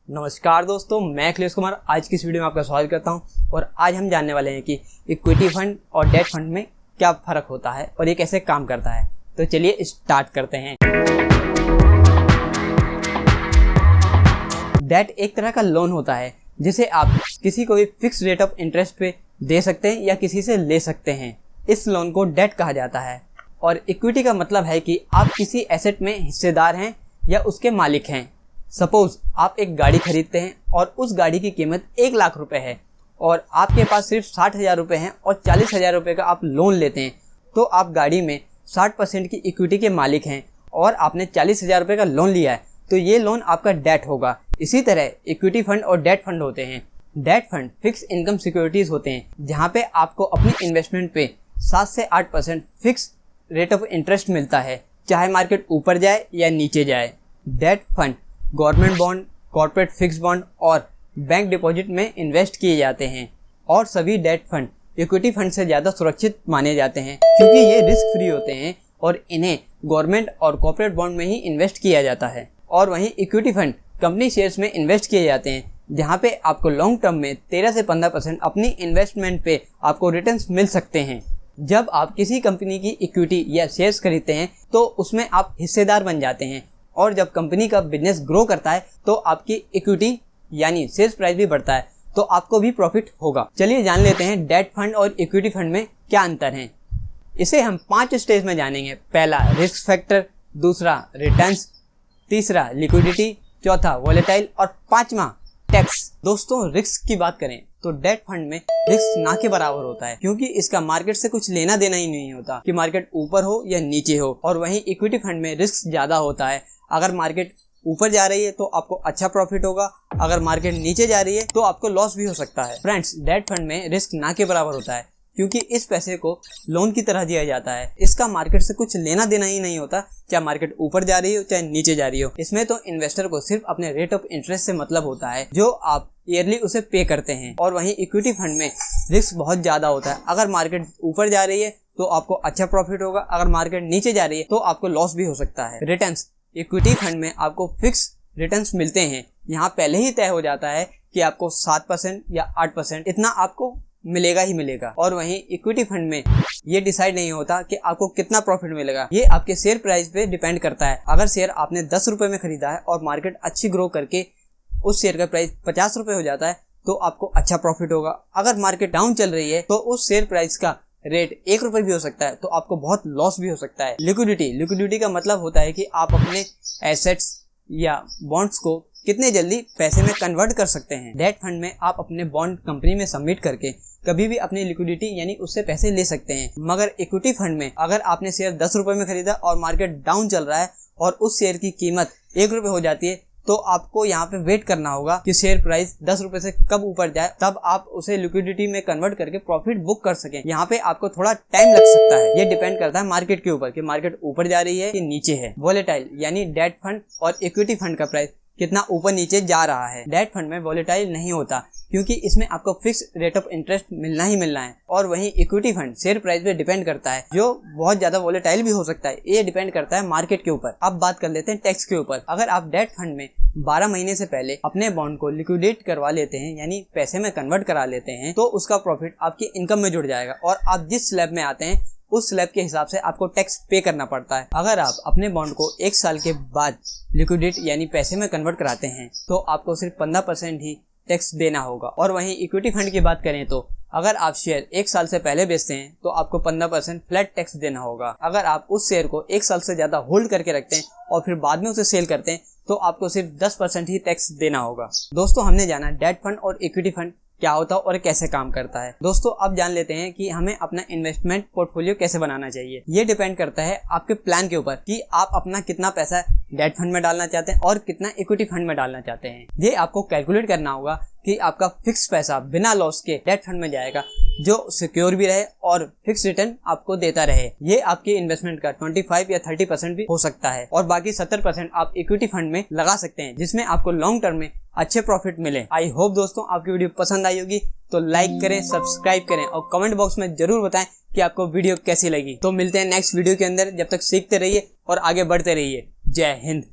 नमस्कार दोस्तों, मैं अखिलेश कुमार आज की इस वीडियो में आपका स्वागत करता हूं। और आज हम जानने वाले हैं कि इक्विटी फंड और डेट फंड में क्या फ़र्क होता है और ये कैसे काम करता है। तो चलिए स्टार्ट करते हैं। डेट एक तरह का लोन होता है जिसे आप किसी को भी फिक्स रेट ऑफ इंटरेस्ट पे दे सकते हैं या किसी से ले सकते हैं। इस लोन को डेट कहा जाता है। और इक्विटी का मतलब है कि आप किसी एसेट में हिस्सेदार हैं या उसके मालिक हैं। सपोज आप एक गाड़ी खरीदते हैं और उस गाड़ी की कीमत 1,00,000 रुपए है और आपके पास सिर्फ 60,000 रुपए हैं और 40,000 रुपए का आप लोन लेते हैं, तो आप गाड़ी में 60% की इक्विटी के मालिक हैं और आपने 40,000 रुपए का लोन लिया है, तो ये लोन आपका डेट होगा। इसी तरह इक्विटी फंड और डेट फंड होते हैं। Debt fund fix income securities होते हैं जहाँ पे आपको अपनी इन्वेस्टमेंट पे 7 से 8% फिक्स रेट ऑफ इंटरेस्ट मिलता है, चाहे मार्केट ऊपर जाए या नीचे जाए। Debt fund government bond, corporate fix bond और बैंक डिपॉजिट में इन्वेस्ट किए जाते हैं और सभी डेट फंड इक्विटी फंड से ज़्यादा सुरक्षित माने जाते हैं क्योंकि ये रिस्क फ्री होते हैं और इन्हें गवर्नमेंट और कॉर्पोरेट बॉन्ड में ही इन्वेस्ट किया जाता है। और वहीं इक्विटी फंड कंपनी शेयर्स में इन्वेस्ट किए जाते हैं जहाँ पे आपको लॉन्ग टर्म में 13 से 15% अपनी इन्वेस्टमेंट पे आपको रिटर्न्स मिल सकते हैं। जब आप किसी कंपनी की इक्विटी या शेयर्स खरीदते हैं तो उसमें आप हिस्सेदार बन जाते हैं और जब कंपनी का बिजनेस ग्रो करता है तो आपकी इक्विटी यानी शेयर प्राइस भी बढ़ता है, तो आपको भी प्रॉफिट होगा। चलिए जान लेते हैं डेट फंड और इक्विटी फंड में क्या अंतर है। इसे हम 5 स्टेज में जानेंगे। पहला रिस्क फैक्टर, दूसरा रिटर्न्स, तीसरा लिक्विडिटी, चौथा वॉलेटाइल और पांचवा टैक्स। दोस्तों रिस्क की बात करें तो डेट फंड में रिस्क ना के बराबर होता है क्योंकि इसका मार्केट से कुछ लेना देना ही नहीं होता कि मार्केट ऊपर हो या नीचे हो। और वहीं इक्विटी फंड में रिस्क ज्यादा होता है। अगर मार्केट ऊपर जा रही है तो आपको अच्छा प्रॉफिट होगा, अगर मार्केट नीचे जा रही है तो आपको लॉस भी हो सकता है। फ्रेंड्स, डेट फंड में रिस्क ना के बराबर होता है क्योंकि इस पैसे को लोन की तरह दिया जाता है। इसका मार्केट से कुछ लेना देना ही नहीं होता, चाहे मार्केट ऊपर जा रही हो चाहे नीचे जा रही हो। इसमें तो इन्वेस्टर को सिर्फ अपने रेट ऑफ इंटरेस्ट से मतलब होता है जो आप ईयरली उसे पे करते हैं। और वहीं इक्विटी फंड में रिस्क बहुत ज्यादा होता है। अगर मार्केट ऊपर जा रही है तो आपको अच्छा प्रॉफिट होगा, अगर मार्केट नीचे जा रही है तो आपको लॉस भी हो सकता है। रिटर्न्स, इक्विटी फंड में आपको फिक्स रिटर्न्स मिलते हैं। यहाँ पहले ही तय हो जाता है कि आपको 7% या 8% इतना आपको मिलेगा ही मिलेगा। और वहीं इक्विटी फंड में ये डिसाइड नहीं होता कि आपको कितना प्रॉफिट मिलेगा, ये आपके शेयर प्राइस पे डिपेंड करता है। अगर शेयर आपने 10 रुपए में खरीदा है और मार्केट अच्छी ग्रो करके उस शेयर का प्राइस 50 रुपए हो जाता है तो आपको अच्छा प्रॉफिट होगा। अगर मार्केट डाउन चल रही है तो उस शेयर प्राइस का रेट 1 रुपए भी हो सकता है तो आपको बहुत लॉस भी हो सकता है। लिक्विडिटी का मतलब होता है कि आप अपने एसेट्स या बॉन्ड्स को कितने जल्दी पैसे में कन्वर्ट कर सकते हैं। डेट फंड में आप अपने बॉन्ड कंपनी में सबमिट करके कभी भी अपनी लिक्विडिटी यानी उससे पैसे ले सकते हैं। मगर इक्विटी फंड में अगर आपने शेयर 10 रुपए में खरीदा और मार्केट डाउन चल रहा है और उस शेयर की कीमत 1 रुपए हो जाती है तो आपको यहाँ पे वेट करना होगा कि शेयर प्राइस 10 रुपए से कब ऊपर जाए, तब आप उसे लिक्विडिटी में कन्वर्ट करके प्रॉफिट बुक कर सकें। यहाँ पे आपको थोड़ा टाइम लग सकता है। ये डिपेंड करता है मार्केट के ऊपर कि मार्केट ऊपर जा रही है कि नीचे है। वॉलेटाइल यानी डेट फंड और इक्विटी फंड का प्राइस कितना ऊपर नीचे जा रहा है। डेट फंड में वॉलेटाइल नहीं होता क्योंकि इसमें आपको फिक्स रेट ऑफ इंटरेस्ट मिलना ही मिलना है। और वहीं इक्विटी फंड शेयर प्राइस पे डिपेंड करता है जो बहुत ज्यादा वॉलेटाइल भी हो सकता है। ये डिपेंड करता है मार्केट के ऊपर। अब बात कर लेते हैं टैक्स के ऊपर। अगर आप डेट फंड में 12 महीने से पहले अपने बॉन्ड को लिक्विडेट करवा लेते हैं यानी पैसे में कन्वर्ट करा लेते हैं तो उसका प्रॉफिट आपकी इनकम में जुड़ जाएगा और आप जिस स्लैब में आते हैं उस स्लैब के हिसाब से आपको टैक्स पे करना पड़ता है। अगर आप अपने बॉन्ड को 1 साल के बाद लिक्विडेट यानी पैसे में कन्वर्ट कराते हैं तो आपको सिर्फ 15% ही टैक्स देना होगा। और वहीं इक्विटी फंड की बात करें तो अगर आप शेयर 1 साल से पहले बेचते हैं तो आपको 15% फ्लैट टैक्स देना होगा। अगर आप उस शेयर को 1 साल से ज्यादा होल्ड करके रखते हैं और फिर बाद में उसे सेल करते हैं तो आपको सिर्फ 10% ही टैक्स देना होगा। दोस्तों हमने जाना डेट फंड और इक्विटी फंड क्या होता है और कैसे काम करता है। दोस्तों अब जान लेते हैं कि हमें अपना इन्वेस्टमेंट पोर्टफोलियो कैसे बनाना चाहिए। ये डिपेंड करता है आपके प्लान के ऊपर कि आप अपना कितना पैसा डेट फंड में डालना चाहते हैं और कितना इक्विटी फंड में डालना चाहते हैं। ये आपको कैलकुलेट करना होगा कि आपका फिक्स पैसा बिना लॉस के डेट फंड में जाएगा जो सिक्योर भी रहे और फिक्स रिटर्न आपको देता रहे। ये आपके इन्वेस्टमेंट का 25 या 30% भी हो सकता है और बाकी 70% आप इक्विटी फंड में लगा सकते हैं जिसमें आपको लॉन्ग टर्म में अच्छे प्रॉफिट मिले। आई होप दोस्तों आपकी वीडियो पसंद आई होगी, तो लाइक करें, सब्सक्राइब करें और कमेंट बॉक्स में जरूर बताएं कि आपको वीडियो कैसी लगी। तो मिलते हैं नेक्स्ट वीडियो के अंदर। जब तक सीखते रहिए और आगे बढ़ते रहिए। जय हिंद।